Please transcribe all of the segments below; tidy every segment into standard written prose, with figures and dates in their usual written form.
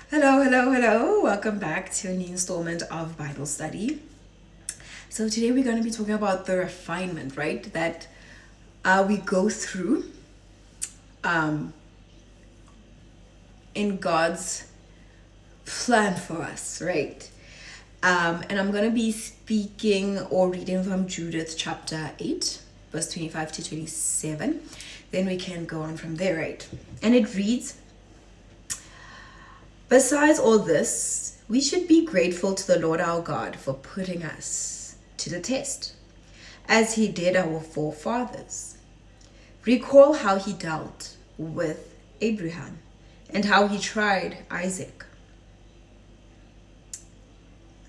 Hello, hello, hello. Welcome back to a new installment of Bible study. So, today we're going to be talking about the refinement, right? That we go through in God's plan for us, right? And I'm going to be speaking or reading from Judith chapter 8, verse 25 to 27. Then we can go on from there, right? And it reads, "Besides all this, we should be grateful to the Lord our God for putting us to the test, as he did our forefathers. Recall how he dealt with Abraham and how he tried Isaac,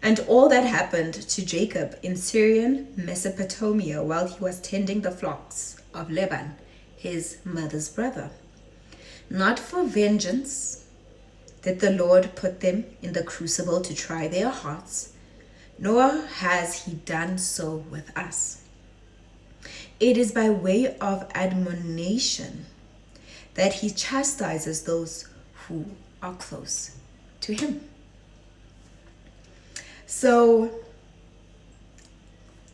and all that happened to Jacob in Syrian Mesopotamia while he was tending the flocks of Laban, his mother's brother. Not for vengeance did the Lord put them in the crucible to try their hearts, nor has he done so with us. It is by way of admonition that he chastises those who are close to him." So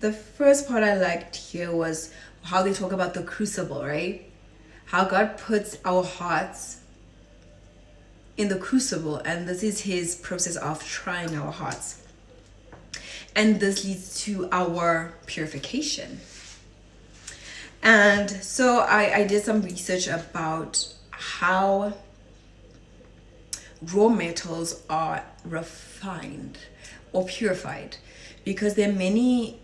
the first part I liked here was how they talk about the crucible, right? How God puts our hearts in the crucible, and this is his process of trying our hearts. And this leads to our purification. And so I did some research about how raw metals are refined or purified, because there are many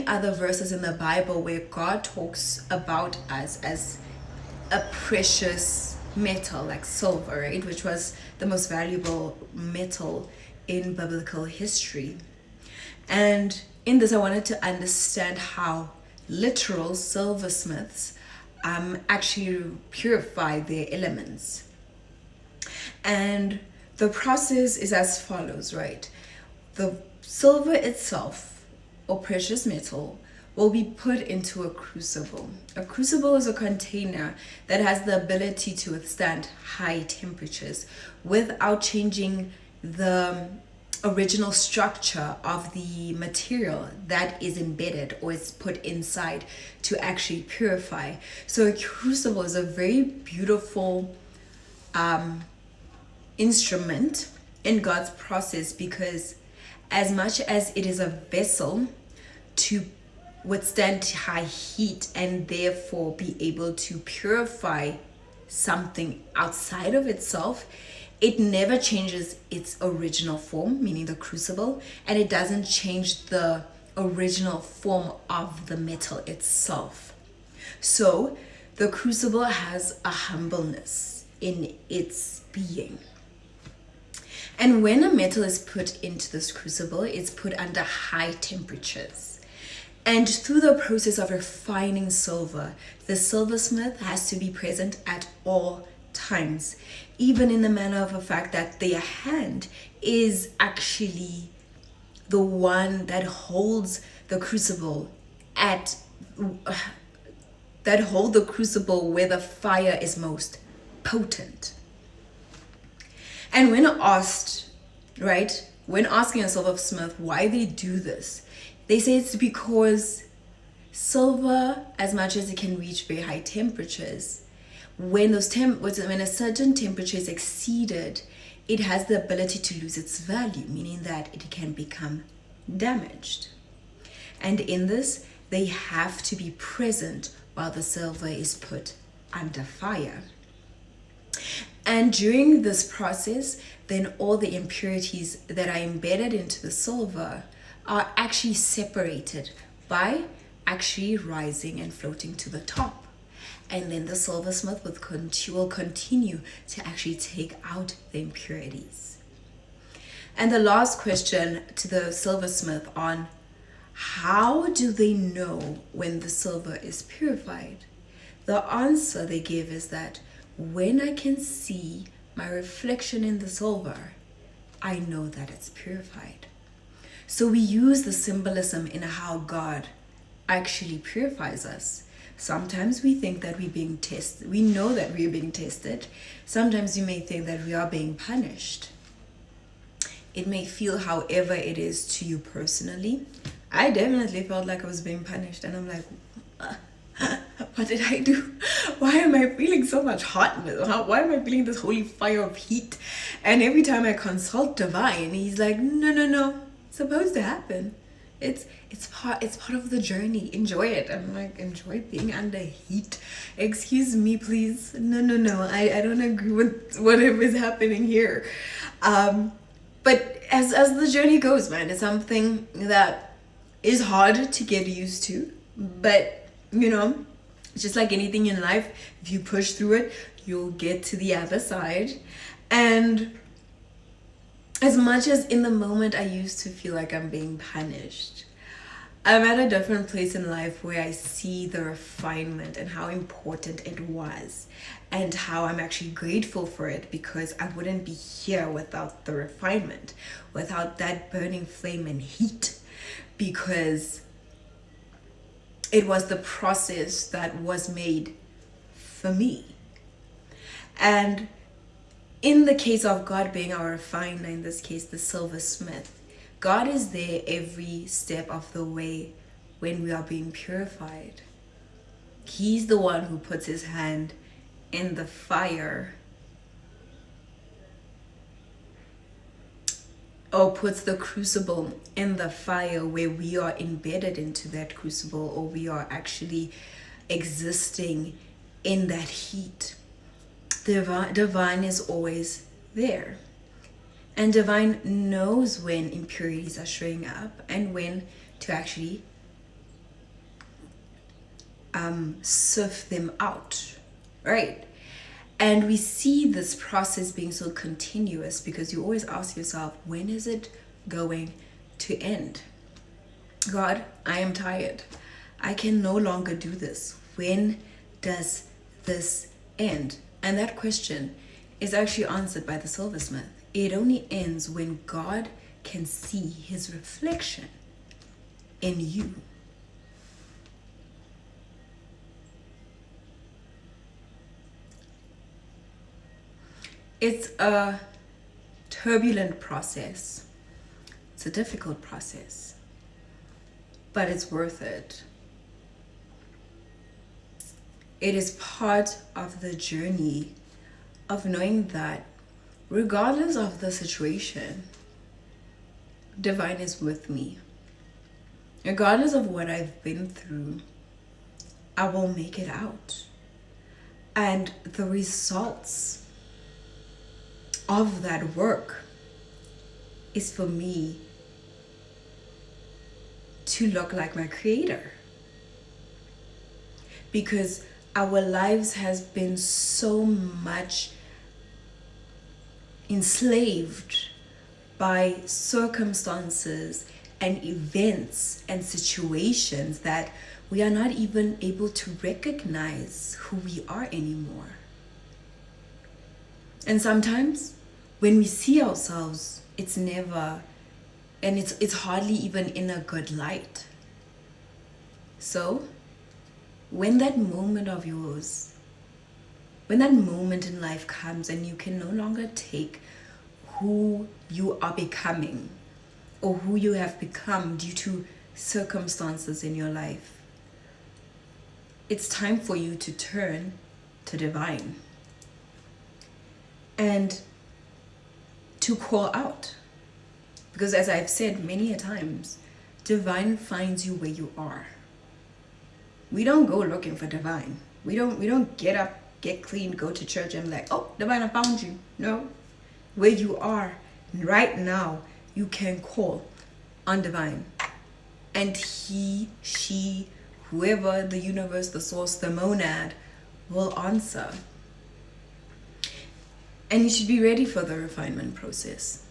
other verses in the Bible where God talks about us as a precious metal like silver, right, which was the most valuable metal in biblical history. And in this I wanted to understand how literal silversmiths actually purify their elements. And the process is as follows, right? The silver itself, or precious metal, will be put into a crucible. A crucible is a container that has the ability to withstand high temperatures without changing the original structure of the material that is embedded or is put inside to actually purify. So a crucible is a very beautiful instrument in God's process, because as much as it is a vessel to withstand high heat and therefore be able to purify something outside of itself, it never changes its original form, meaning the crucible, and it doesn't change the original form of the metal itself. So the crucible has a humbleness in its being. And when a metal is put into this crucible, it's put under high temperatures. And through the process of refining silver, the silversmith has to be present at all times, even in the manner of the fact that their hand is actually the one that holds the crucible where the fire is most potent. And when asked, right, when asking a silversmith why they do this, they say it's because silver, as much as it can reach very high temperatures, when a certain temperature is exceeded, it has the ability to lose its value, meaning that it can become damaged. And in this, they have to be present while the silver is put under fire. And during this process, then all the impurities that are embedded into the silver are actually separated by actually rising and floating to the top. And then the silversmith will continue to actually take out the impurities. And the last question to the silversmith on how do they know when the silver is purified? The answer they give is that when I can see my reflection in the silver, I know that it's purified. So we use the symbolism in how God actually purifies us Sometimes we think that we're being tested. We know that we're being tested. Sometimes you may think that we are being punished. It may feel however it is to you personally. I definitely felt like I was being punished, and I'm like, what did I do? Why am I feeling so much hotness? Why am I feeling this holy fire of heat? And every time I consult Divine, he's like, no, it's supposed to happen. It's part of the journey. Enjoy it. I'm like, enjoy being under heat. Excuse me, please. No. I don't agree with whatever is happening here. But as the journey goes, man, it's something that is hard to get used to. But it's just like anything in life. If you push through it, you'll get to the other side. And as much as in the moment I used to feel like I'm being punished, I'm at a different place in life where I see the refinement and how important it was, and how I'm actually grateful for it, because I wouldn't be here without the refinement, without that burning flame and heat, because it was the process that was made for me. And in the case of God being our refiner, in this case, the silversmith, God is there every step of the way when we are being purified. He's the one who puts his hand in the fire, or puts the crucible in the fire, where we are embedded into that crucible, or we are actually existing in that heat. Divine is always there. And Divine knows when impurities are showing up and when to actually sift them out, right? And we see this process being so continuous, because you always ask yourself, when is it going to end? God, I am tired. I can no longer do this. When does this end? And that question is actually answered by the silversmith. It only ends when God can see his reflection in you. It's a turbulent process. It's a difficult process, but it's worth it. It is part of the journey of knowing that regardless of the situation, Divine is with me. Regardless of what I've been through, I will make it out. And the results of that work is for me to look like my Creator. Because our lives has been so much enslaved by circumstances and events and situations that we are not even able to recognize who we are anymore. And sometimes when we see ourselves, it's never, and it's hardly even in a good light. So when that moment of yours, when that moment in life comes and you can no longer take who you are becoming or who you have become due to circumstances in your life, it's time for you to turn to Divine and to call out. Because as I've said many a times, Divine finds you where you are. We don't go looking for Divine. We don't get up, get clean, go to church and be like, oh, Divine, I found you. No. Where you are right now, you can call on Divine. And he, she, whoever, the universe, the source, the monad, will answer. And you should be ready for the refinement process.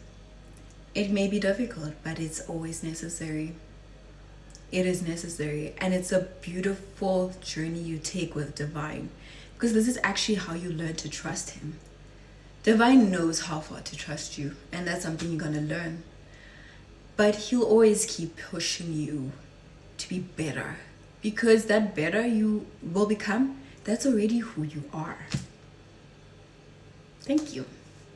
It may be difficult, but it's always necessary. It is necessary. And it's a beautiful journey you take with Divine, because this is actually how you learn to trust him. Divine knows how far to trust you, and that's something you're going to learn. But he'll always keep pushing you to be better, because that better you will become, that's already who you are. Thank you.